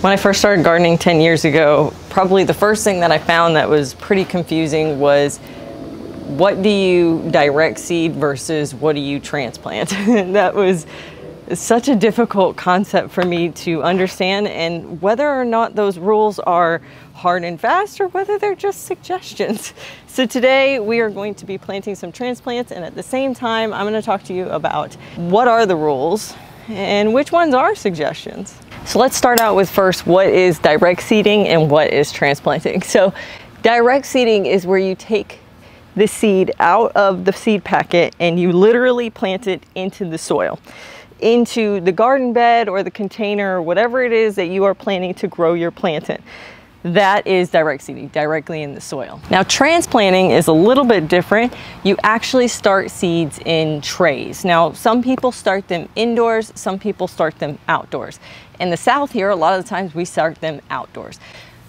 When I first started gardening 10 years ago, probably the first thing that I found that was pretty confusing was, what do you direct seed versus what do you transplant? That was such a difficult concept for me to understand, and whether or not those rules are hard and fast or whether they're just suggestions. So today we are going to be planting some transplants, and at the same time I'm going to talk to you about what are the rules and which ones are suggestions. So let's start out with first, what is direct seeding and what is transplanting? So direct seeding is where you take the seed out of the seed packet and you literally plant it into the soil, into the garden bed or the container or whatever it is that you are planning to grow your plant in. That is direct seeding, directly in the soil. Now transplanting is a little bit different. You actually start seeds in trays. Now some people start them indoors, some people start them outdoors. In the South here, a lot of the times we start them outdoors.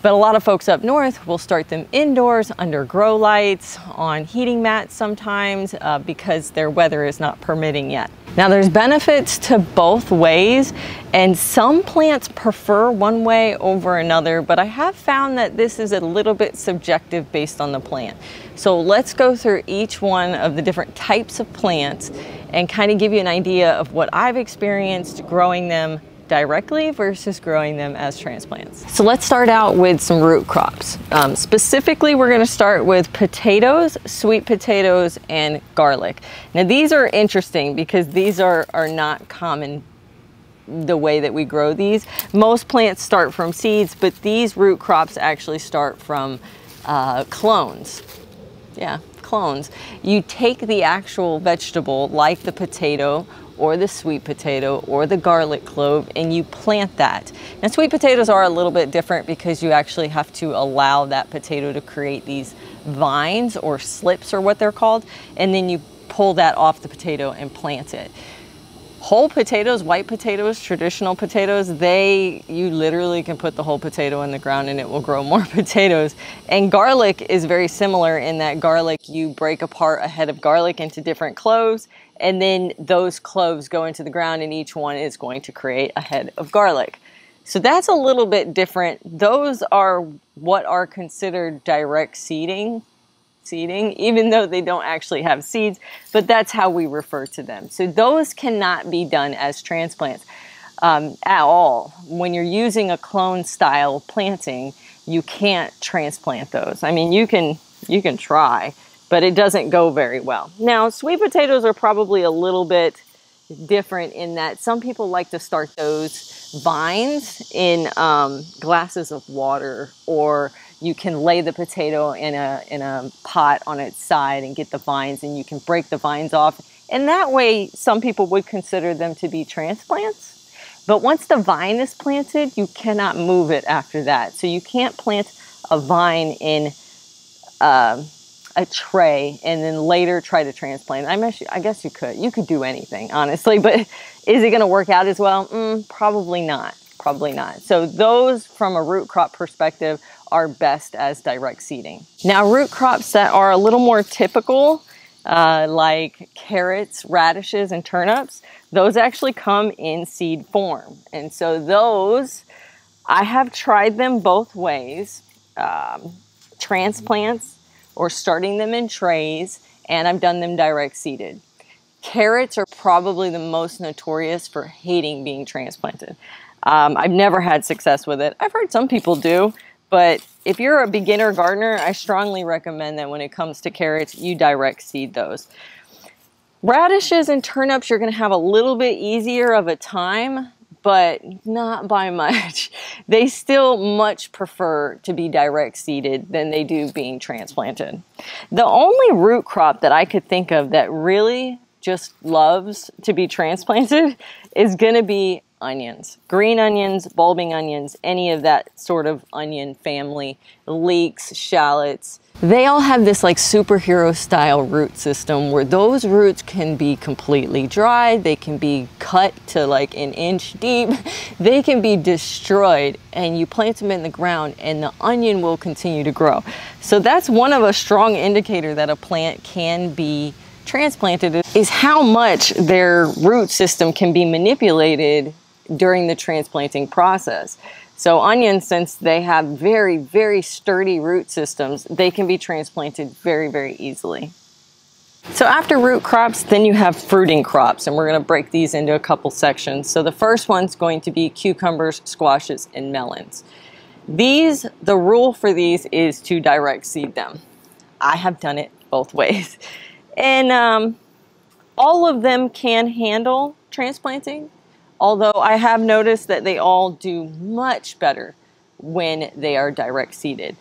But a lot of folks up north will start them indoors, under grow lights, on heating mats sometimes, because their weather is not permitting yet. Now there's benefits to both ways, and some plants prefer one way over another, but I have found that this is a little bit subjective based on the plant. So let's go through each one of the different types of plants and kind of give you an idea of what I've experienced growing them directly versus growing them as transplants. So let's start out with some root crops. Specifically, we're going to start with potatoes, sweet potatoes, and garlic. Now these are interesting because these are not common the way that we grow these. Most plants start from seeds, but these root crops actually start from clones. Yeah, clones. You take the actual vegetable like the potato or the sweet potato or the garlic clove and you plant that. Now sweet potatoes are a little bit different because you actually have to allow that potato to create these vines or slips or what they're called, and then you pull that off the potato and plant it. Whole potatoes, white potatoes, traditional potatoes, you literally can put the whole potato in the ground and it will grow more potatoes. And garlic is very similar in that garlic, you break apart a head of garlic into different cloves, and then those cloves go into the ground and each one is going to create a head of garlic. So that's a little bit different. Those are what are considered direct seeding, even though they don't actually have seeds, but that's how we refer to them. So those cannot be done as transplants at all. When you're using a clone style planting, you can't transplant those. I mean, you can try, but it doesn't go very well. Now, sweet potatoes are probably a little bit different in that some people like to start those vines in glasses of water, or you can lay the potato in a pot on its side and get the vines, and you can break the vines off. And that way, some people would consider them to be transplants. But once the vine is planted, you cannot move it after that. So you can't plant a vine in a tray and then later try to transplant. I guess you could. You could do anything, honestly, but is it going to work out as well? Probably not. Probably not. So those, from a root crop perspective, are best as direct seeding. Now, root crops that are a little more typical, like carrots, radishes, and turnips, those actually come in seed form. And so those, I have tried them both ways, transplants or starting them in trays, and I've done them direct seeded. Carrots are probably the most notorious for hating being transplanted. I've never had success with it. I've heard some people do, but if you're a beginner gardener, I strongly recommend that when it comes to carrots, you direct seed those. Radishes and turnips, you're gonna have a little bit easier of a time, but not by much. They still much prefer to be direct seeded than they do being transplanted. The only root crop that I could think of that really just loves to be transplanted is gonna be onions. Green onions, bulbing onions, any of that sort of onion family, leeks, shallots. They all have this like superhero style root system where those roots can be completely dry, they can be cut to like an inch deep, they can be destroyed, and you plant them in the ground and the onion will continue to grow. So that's one of a strong indicator that a plant can be transplanted, is how much their root system can be manipulated during the transplanting process. So onions, since they have very, very sturdy root systems, they can be transplanted very, very easily. So after root crops, then you have fruiting crops, and we're going to break these into a couple sections. So the first one's going to be cucumbers, squashes, and melons. The rule for these is to direct seed them. I have done it both ways. And all of them can handle transplanting, although I have noticed that they all do much better when they are direct seeded.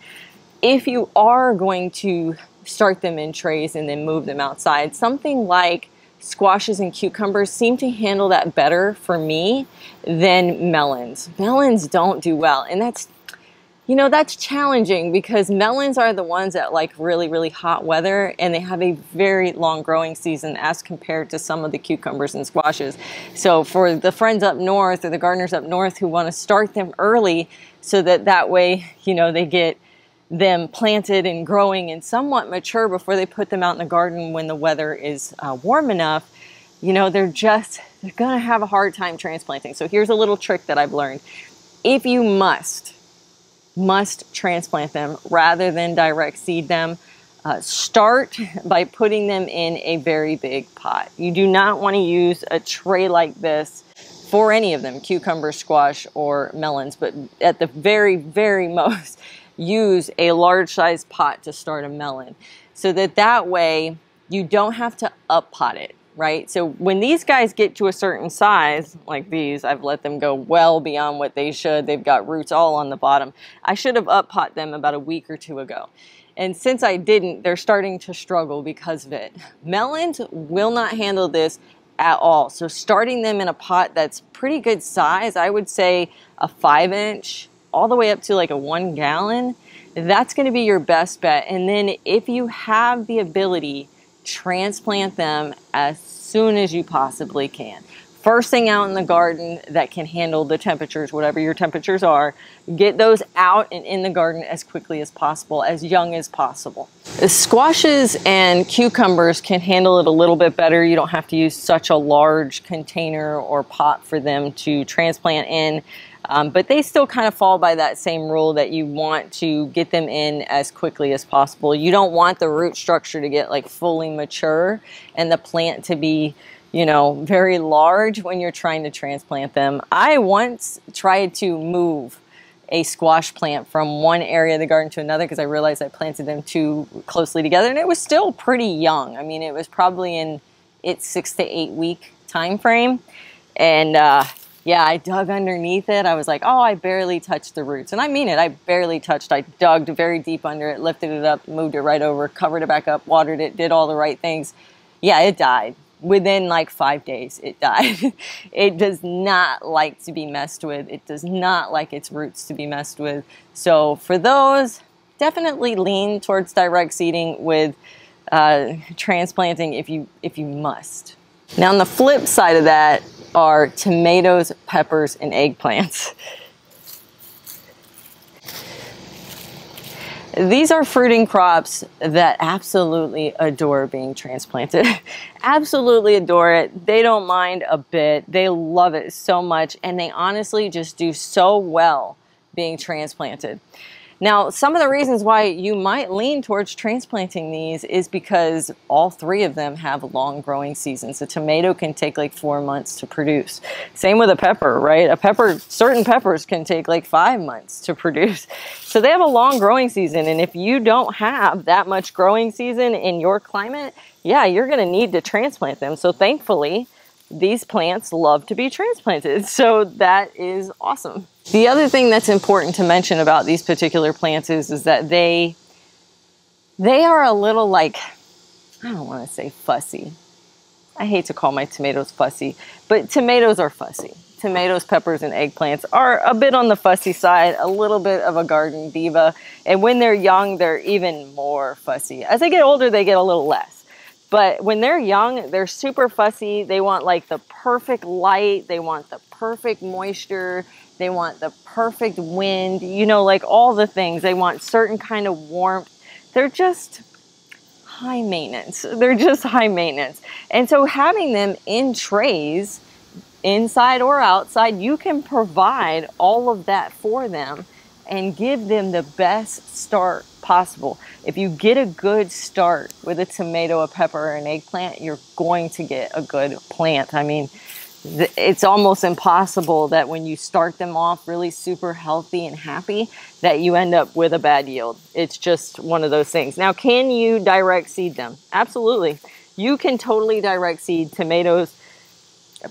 If you are going to start them in trays and then move them outside, something like squashes and cucumbers seem to handle that better for me than melons. Melons don't do well, and that's challenging because melons are the ones that like really, really hot weather, and they have a very long growing season as compared to some of the cucumbers and squashes. So for the friends up north or the gardeners up north who want to start them early so that way, they get them planted and growing and somewhat mature before they put them out in the garden when the weather is warm enough, they're going to have a hard time transplanting. So here's a little trick that I've learned. If you must transplant them rather than direct seed them, start by putting them in a very big pot. You do not want to use a tray like this for any of them, cucumber, squash, or melons, but at the very, very most, use a large size pot to start a melon, so that way you don't have to up pot it. Right? So when these guys get to a certain size, like these, I've let them go well beyond what they should. They've got roots all on the bottom. I should have up pot them about a week or two ago. And since I didn't, they're starting to struggle because of it. Melons will not handle this at all. So starting them in a pot that's pretty good size, I would say a 5-inch, all the way up to like a 1 gallon, that's going to be your best bet. And then if you have the ability, transplant them as soon as you possibly can. First thing out in the garden that can handle the temperatures, whatever your temperatures are, get those out and in the garden as quickly as possible, as young as possible. The squashes and cucumbers can handle it a little bit better. You don't have to use such a large container or pot for them to transplant in. But they still kind of fall by that same rule that you want to get them in as quickly as possible. You don't want the root structure to get like fully mature and the plant to be, very large when you're trying to transplant them. I once tried to move a squash plant from one area of the garden to another because I realized I planted them too closely together, and it was still pretty young. I mean, it was probably in its 6 to 8 week time frame. And yeah, I dug underneath it. I was like, oh, I barely touched the roots. And I mean it, I barely touched. I dug very deep under it, lifted it up, moved it right over, covered it back up, watered it, did all the right things. Yeah, it died. Within like 5 days, it died. It does not like to be messed with. It does not like its roots to be messed with. So for those, definitely lean towards direct seeding with transplanting if you must. Now on the flip side of that are tomatoes, peppers, and eggplants. These are fruiting crops that absolutely adore being transplanted. Absolutely adore it. They don't mind a bit. They love it so much, and they honestly just do so well being transplanted. Now, some of the reasons why you might lean towards transplanting these is because all three of them have long growing seasons. A tomato can take like 4 months to produce. Same with a pepper, right? Certain peppers can take like 5 months to produce. So they have a long growing season, and if you don't have that much growing season in your climate, yeah, you're gonna need to transplant them. So thankfully, these plants love to be transplanted. So that is awesome. The other thing that's important to mention about these particular plants is that they are a little like, I don't want to say fussy. I hate to call my tomatoes fussy, but tomatoes are fussy. Tomatoes, peppers, and eggplants are a bit on the fussy side, a little bit of a garden diva. And when they're young, they're even more fussy. As they get older, they get a little less. But when they're young, they're super fussy. They want like the perfect light. They want the perfect moisture. They want the perfect wind, like all the things. They want certain kind of warmth. They're just high maintenance. They're just high maintenance. And so having them in trays inside or outside, you can provide all of that for them and give them the best start possible. If you get a good start with a tomato, a pepper, or an eggplant, you're going to get a good plant. I mean, it's almost impossible that when you start them off really super healthy and happy that you end up with a bad yield. It's just one of those things. Now, can you direct seed them? Absolutely. You can totally direct seed tomatoes,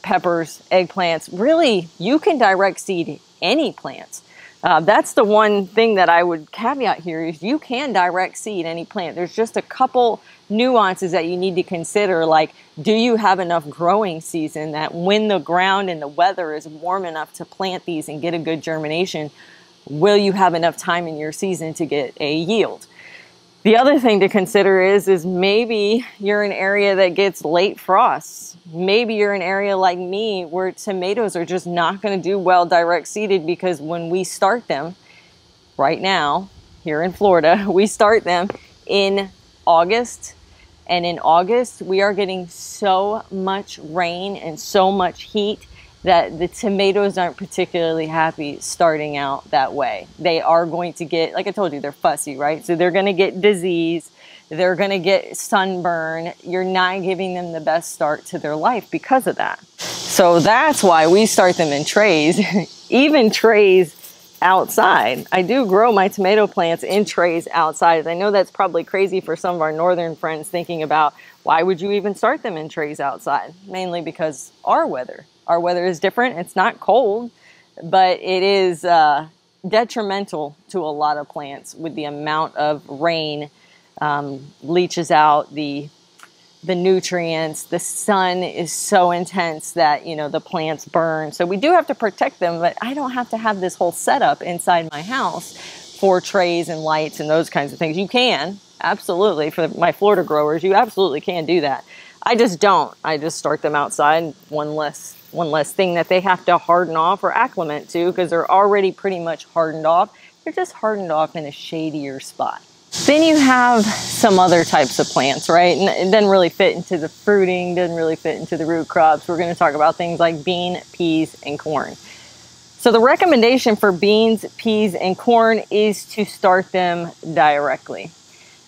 peppers, eggplants. Really, you can direct seed any plants. That's the one thing that I would caveat here is you can direct seed any plant. There's just a couple nuances that you need to consider, like, do you have enough growing season that when the ground and the weather is warm enough to plant these and get a good germination, will you have enough time in your season to get a yield? The other thing to consider is maybe you're an area that gets late frosts. Maybe you're an area like me where tomatoes are just not going to do well direct seeded, because when we start them right now here in Florida, we start them in August. And in August, we are getting so much rain and so much heat that the tomatoes aren't particularly happy starting out that way. They are going to get, like I told you, they're fussy, right? So they're going to get disease. They're going to get sunburn. You're not giving them the best start to their life because of that. So that's why we start them in trays, even trays outside. I do grow my tomato plants in trays outside. I know that's probably crazy for some of our northern friends thinking about, why would you even start them in trays outside? Mainly because our weather is different. It's not cold, but it is detrimental to a lot of plants with the amount of rain, leaches out the nutrients. The sun is so intense that, you know, the plants burn. So we do have to protect them, but I don't have to have this whole setup inside my house for trays and lights and those kinds of things. You can, absolutely, for my Florida growers, you absolutely can do that. I just don't. I just start them outside, one less thing that they have to harden off or acclimate to, because they're already pretty much hardened off. They're just hardened off in a shadier spot. Then you have some other types of plants, right? And it doesn't really fit into the fruiting, doesn't really fit into the root crops. We're going to talk about things like bean, peas, and corn. So the recommendation for beans, peas, and corn is to start them directly.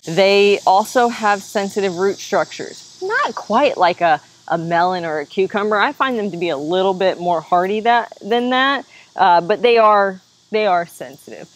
They also have sensitive root structures. Not quite like a melon or a cucumber. I find them to be a little bit more hardy than that, but they are sensitive.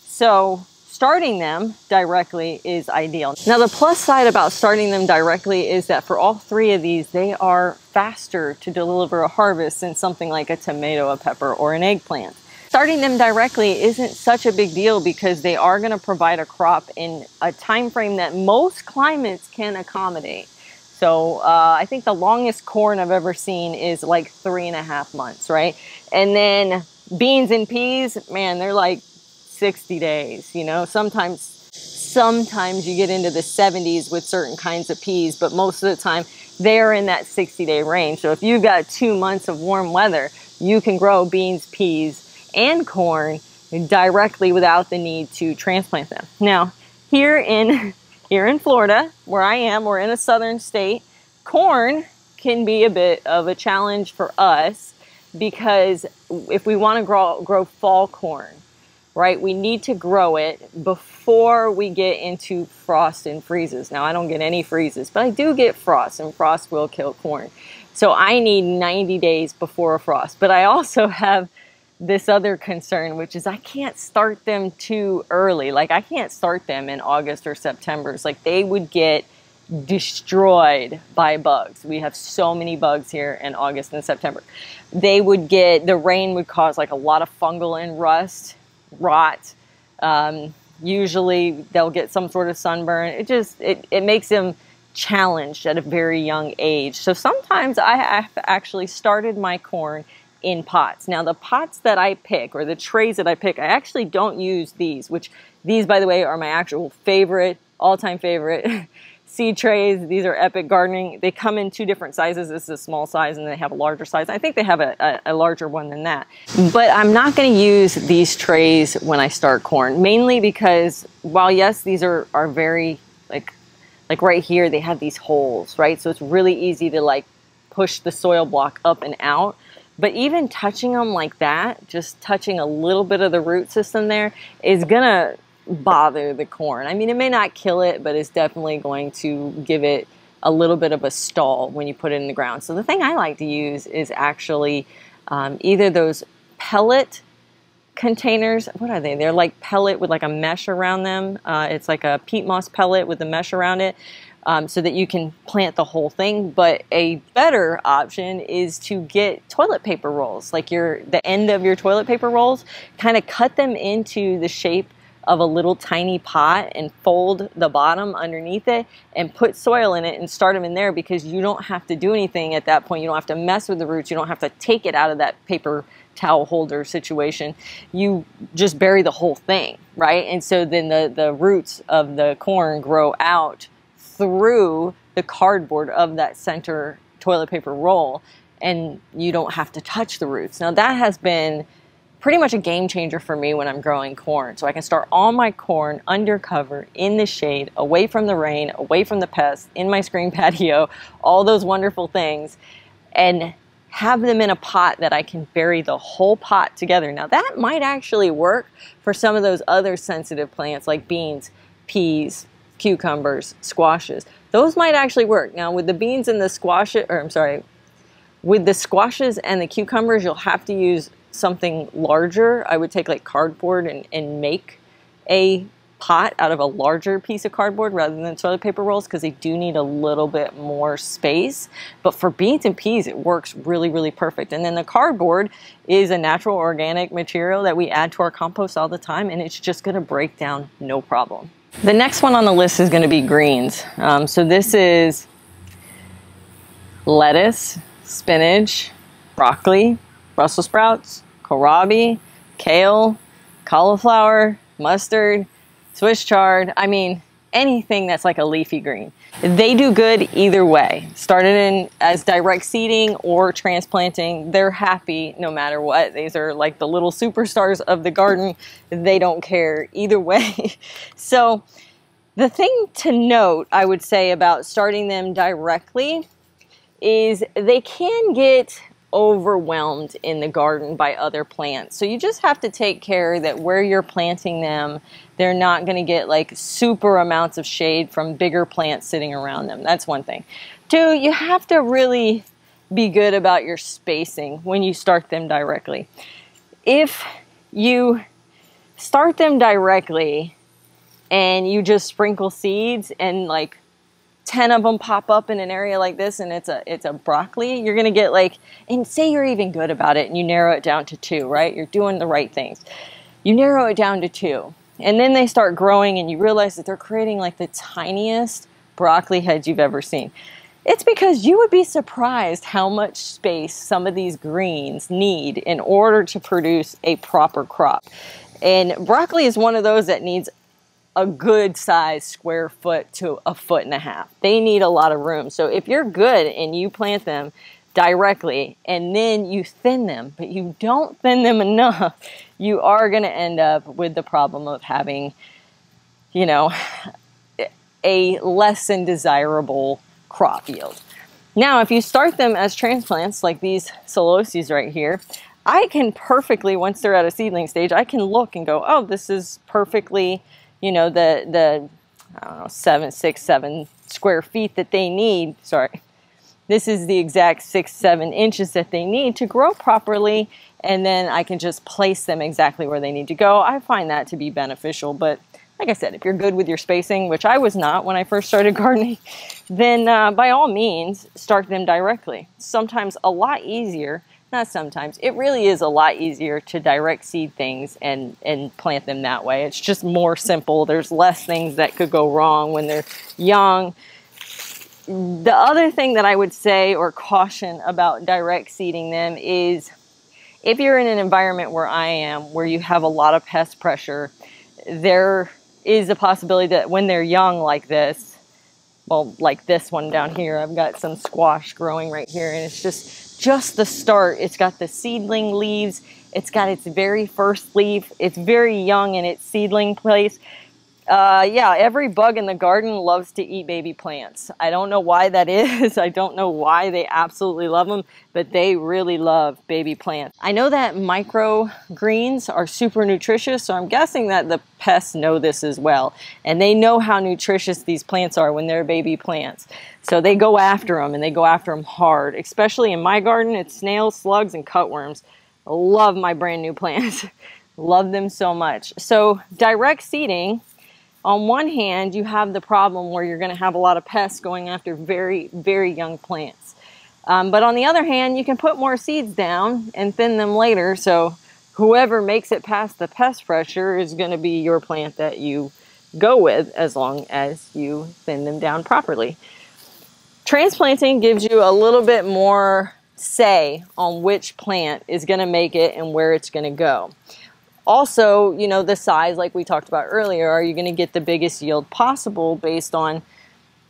So starting them directly is ideal. Now, the plus side about starting them directly is that for all three of these, they are faster to deliver a harvest than something like a tomato, a pepper, or an eggplant. Starting them directly isn't such a big deal because they are going to provide a crop in a time frame that most climates can accommodate. So I think the longest corn I've ever seen is like 3.5 months, right? And then beans and peas, man, they're like 60 days, you know. Sometimes you get into the 70s with certain kinds of peas, but most of the time they're in that 60-day range. So if you've got 2 months of warm weather, you can grow beans, peas, and corn directly without the need to transplant them. Now, here in Florida, where I am, we're in a southern state, corn can be a bit of a challenge for us, because if we want to grow fall corn, right, we need to grow it before we get into frost and freezes. Now, I don't get any freezes, but I do get frost, and frost will kill corn. So I need 90 days before a frost. But I also have this other concern, which is I can't start them too early. Like, I can't start them in August or September. It's like they would get destroyed by bugs. We have so many bugs here in August and September. The rain would cause like a lot of fungal and rot. Usually they'll get some sort of sunburn. It makes them challenged at a very young age. So sometimes I have actually started my corn in pots. Now, the pots that I pick, or the trays that I pick, I actually don't use these, which these, by the way, are my actual favorite, all-time favorite seed trays. These are Epic Gardening. They come in 2 different sizes. This is a small size, and they have a larger size. I think they have a larger one than that. But I'm not going to use these trays when I start corn, mainly because while, yes, these are very, like right here, they have these holes, right? So it's really easy to like push the soil block up and out. But even touching them like that, just touching a little bit of the root system there, is gonna bother the corn. I mean, it may not kill it, but it's definitely going to give it a little bit of a stall when you put it in the ground. So the thing I like to use is actually either those pellet containers. What are they? They're like pellet with like a mesh around them. It's like a peat moss pellet with a mesh around it, so that you can plant the whole thing. But a better option is to get toilet paper rolls, like the end of your toilet paper rolls, kind of cut them into the shape of a little tiny pot and fold the bottom underneath it and put soil in it and start them in there, because you don't have to do anything at that point. You don't have to mess with the roots. You don't have to take it out of that paper towel holder situation. You just bury the whole thing, right? And so then the roots of the corn grow out through the cardboard of that center toilet paper roll, and you don't have to touch the roots. Now that has been pretty much a game changer for me when I'm growing corn. So I can start all my corn under cover, in the shade, away from the rain, away from the pests, in my screen patio, all those wonderful things, and have them in a pot that I can bury the whole pot together. Now that might actually work for some of those other sensitive plants like beans, peas, cucumbers, squashes. Those might actually work. Now with the beans and the squashes, with the squashes and the cucumbers, you'll have to use something larger. I would take like cardboard and make a pot out of a larger piece of cardboard rather than toilet paper rolls, because they do need a little bit more space. But for beans and peas, it works really, really perfect. And then the cardboard is a natural organic material that we add to our compost all the time, and it's just going to break down no problem. The next one on the list is going to be greens. So this is lettuce, spinach, broccoli, Brussels sprouts, kohlrabi, kale, cauliflower, mustard, Swiss chard. I mean, anything that's like a leafy green. They do good either way. Started in as direct seeding or transplanting, they're happy no matter what. These are like the little superstars of the garden. They don't care either way. So the thing to note, I would say, about starting them directly is they can get overwhelmed in the garden by other plants. So you just have to take care that where you're planting them, they're not going to get like super amounts of shade from bigger plants sitting around them. That's one thing. Two, you have to really be good about your spacing when you start them directly. If you start them directly and you just sprinkle seeds and like 10 of them pop up in an area like this and it's a broccoli, you're gonna get like, and say you're even good about it and you narrow it down to 2, right? You're doing the right things. You narrow it down to 2, and then they start growing and you realize that they're creating like the tiniest broccoli heads you've ever seen. It's because you would be surprised how much space some of these greens need in order to produce a proper crop. And broccoli is one of those that needs a good size square foot to 1.5 foot. They need a lot of room. So if you're good and you plant them directly and then you thin them, but you don't thin them enough, you are going to end up with the problem of having, you know, a less than desirable crop yield. Now, if you start them as transplants like these Solosies right here, I can perfectly, once they're at a seedling stage, I can look and go, oh, this is perfectly, you know, the I don't know, 6, 7 square feet that they need. Sorry. This is the exact 6, 7 inches that they need to grow properly. And then I can just place them exactly where they need to go. I find that to be beneficial. But like I said, if you're good with your spacing, which I was not when I first started gardening, then by all means, start them directly. Sometimes a lot easier. Not sometimes. It really is a lot easier to direct seed things and plant them that way. It's just more simple. There's less things that could go wrong when they're young. The other thing that I would say or caution about direct seeding them is if you're in an environment where I am, where you have a lot of pest pressure, there is a possibility that when they're young like this, well, like this one down here, I've got some squash growing right here, and it's just the start. It's got the seedling leaves. It's got its very first leaf. It's very young in its seedling place. Yeah, every bug in the garden loves to eat baby plants. I don't know why that is. I don't know why they absolutely love them, but they really love baby plants. I know that microgreens are super nutritious, so I'm guessing that the pests know this as well. And they know how nutritious these plants are when they're baby plants. So they go after them, and they go after them hard. Especially in my garden, it's snails, slugs, and cutworms. I love my brand new plants. Love them so much. So direct seeding, on one hand, you have the problem where you're going to have a lot of pests going after very, very young plants. But on the other hand, you can put more seeds down and thin them later. So whoever makes it past the pest pressure is going to be your plant that you go with, as long as you thin them down properly. Transplanting gives you a little bit more say on which plant is going to make it and where it's going to go. Also, you know, the size, like we talked about earlier, are you going to get the biggest yield possible based on,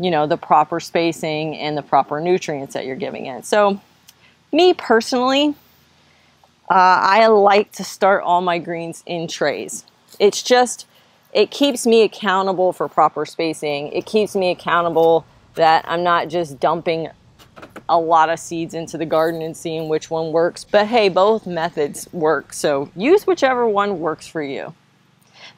you know, the proper spacing and the proper nutrients that you're giving it. So me personally, I like to start all my greens in trays. It's just, it keeps me accountable for proper spacing. It keeps me accountable that I'm not just dumping a lot of seeds into the garden and seeing which one works. But hey, both methods work, so use whichever one works for you.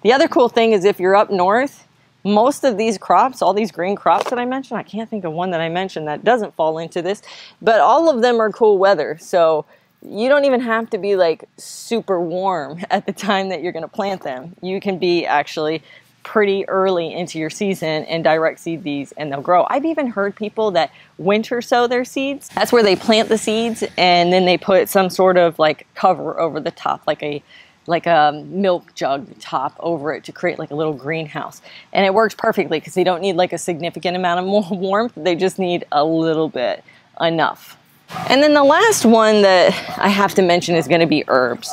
The other cool thing is if you're up north, most of these crops, all these green crops that I mentioned, I can't think of one that I mentioned that doesn't fall into this, but all of them are cool weather. So you don't even have to be like super warm at the time that you're going to plant them. You can be actually pretty early into your season and direct seed these, and they'll grow. I've even heard people that winter sow their seeds. That's where they plant the seeds and then they put some sort of like cover over the top, like a milk jug top over it to create like a little greenhouse. And it works perfectly because they don't need like a significant amount of more warmth. They just need a little bit, enough. And then the last one that I have to mention is going to be herbs.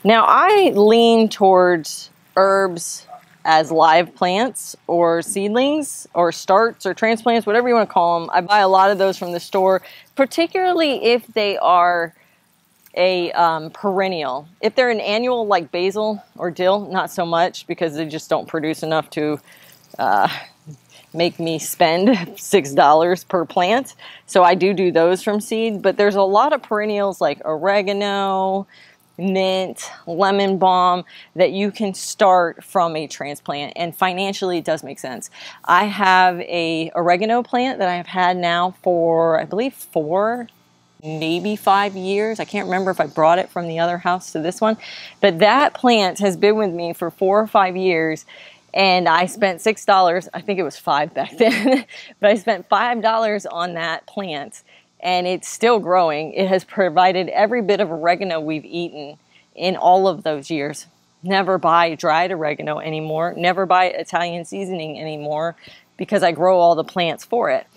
Now I lean towards herbs as live plants or seedlings or starts or transplants, whatever you want to call them. I buy a lot of those from the store, particularly if they are a perennial. If they're an annual like basil or dill, not so much because they just don't produce enough to make me spend $6 per plant. So I do those from seed, but there's a lot of perennials like oregano, mint, lemon balm that you can start from a transplant, and financially it does make sense. I have a oregano plant that I've had now for I believe 4, maybe 5 years. I can't remember if I brought it from the other house to this one, but that plant has been with me for 4 or 5 years, and I spent $6. I think it was $5 back then, but I spent $5 on that plant. And it's still growing. It has provided every bit of oregano we've eaten in all of those years. Never buy dried oregano anymore. Never buy Italian seasoning anymore because I grow all the plants for it.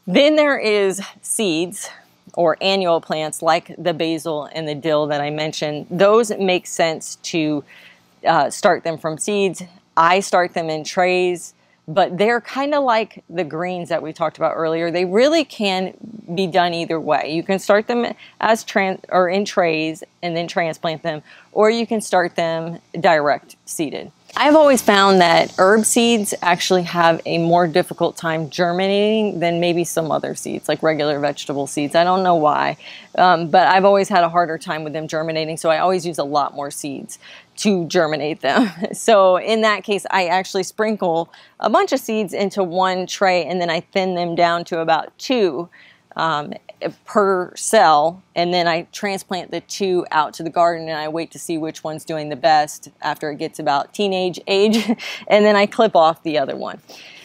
Then there is seeds or annual plants like the basil and the dill that I mentioned. Those make sense to start them from seeds. I start them in trays. But they're kind of like the greens that we talked about earlier. They really can be done either way. You can start them as in trays and then transplant them, or you can start them direct seeded. I've always found that herb seeds actually have a more difficult time germinating than maybe some other seeds, like regular vegetable seeds. I don't know why, but I've always had a harder time with them germinating, so I always use a lot more seeds to germinate them. So in that case, I actually sprinkle a bunch of seeds into one tray, and then I thin them down to about 2 per cell, and then I transplant the 2 out to the garden, and I wait to see which one's doing the best after it gets about teenage age, and then I clip off the other one.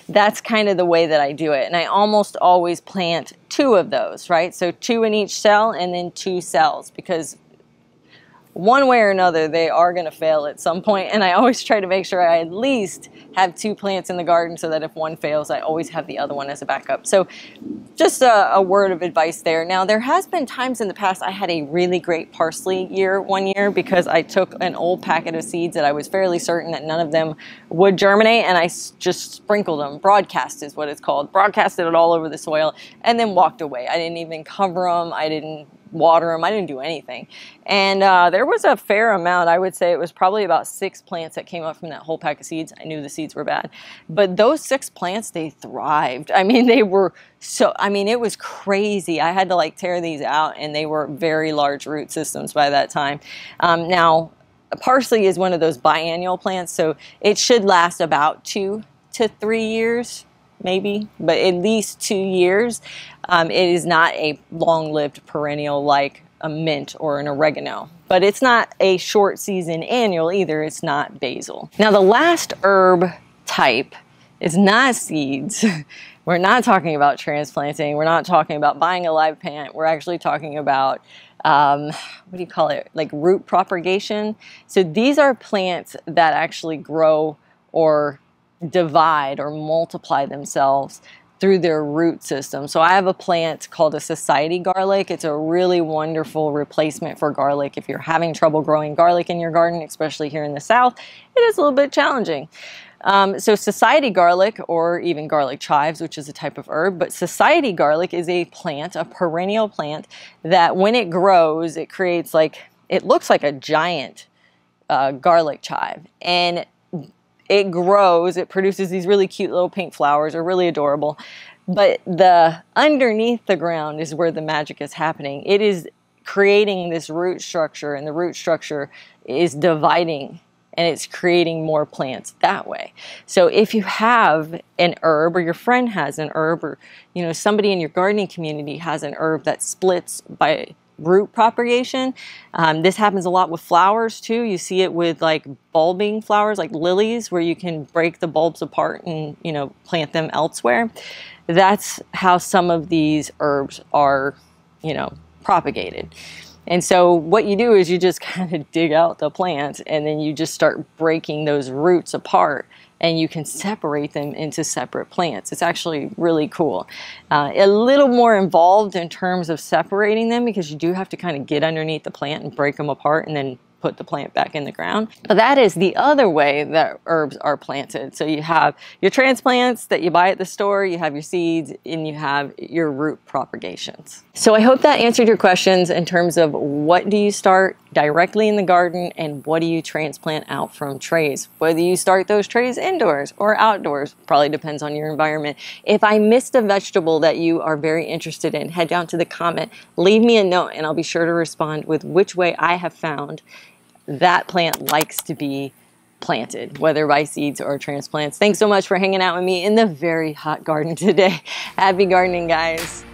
That's kind of the way that I do it, and I almost always plant 2 of those, right? So 2 in each cell and then 2 cells, because one way or another, they are going to fail at some point, and I always try to make sure I at least have 2 plants in the garden so that if one fails, I always have the other one as a backup. So just a word of advice there. Now, there has been times in the past I had a really great parsley year one year because I took an old packet of seeds that I was fairly certain that none of them would germinate, and I just sprinkled them. Broadcast is what it's called. Broadcasted it all over the soil and then walked away. I didn't even cover them. I didn't water them. I didn't do anything. And there was a fair amount. I would say it was probably about 6 plants that came up from that whole pack of seeds. I knew the seeds were bad. But those 6 plants, they thrived. I mean, they were so, I mean, it was crazy. I had to like tear these out, and they were very large root systems by that time. Now, parsley is one of those biennial plants, so it should last about 2 to 3 years. Maybe, but at least 2 years. It is not a long-lived perennial like a mint or an oregano, but it's not a short season annual either. It's not basil. Now, the last herb type is not seeds. We're not talking about transplanting. We're not talking about buying a live plant. We're actually talking about what do you call it? Like root propagation. So these are plants that actually grow or divide or multiply themselves through their root system. So I have a plant called a society garlic. It's a really wonderful replacement for garlic. If you're having trouble growing garlic in your garden, especially here in the South, it is a little bit challenging. So society garlic, or even garlic chives, which is a type of herb, but society garlic is a plant, a perennial plant, that when it grows, it creates like, it looks like a giant garlic chive. And it grows, it produces these really cute little pink flowers, are really adorable. But the underneath the ground is where the magic is happening. It is creating this root structure, and the root structure is dividing, and it's creating more plants that way. So if you have an herb, or your friend has an herb, or somebody in your gardening community has an herb that splits by root propagation. This happens a lot with flowers too. You see it with like bulbing flowers like lilies, where you can break the bulbs apart and plant them elsewhere. That's how some of these herbs are propagated. And so what you do is you just kind of dig out the plant, and then you just start breaking those roots apart, and you can separate them into separate plants. It's actually really cool. A little more involved in terms of separating them, because you do have to kind of get underneath the plant and break them apart and then put the plant back in the ground. But that is the other way that herbs are planted. So you have your transplants that you buy at the store, you have your seeds, and you have your root propagations. So I hope that answered your questions in terms of what do you start directly in the garden and what do you transplant out from trays. Whether you start those trays indoors or outdoors probably depends on your environment. If I missed a vegetable that you are very interested in, head down to the comment, leave me a note, and I'll be sure to respond with which way I have found that plant likes to be planted, whether by seeds or transplants. Thanks so much for hanging out with me in the very hot garden today. Happy gardening, guys.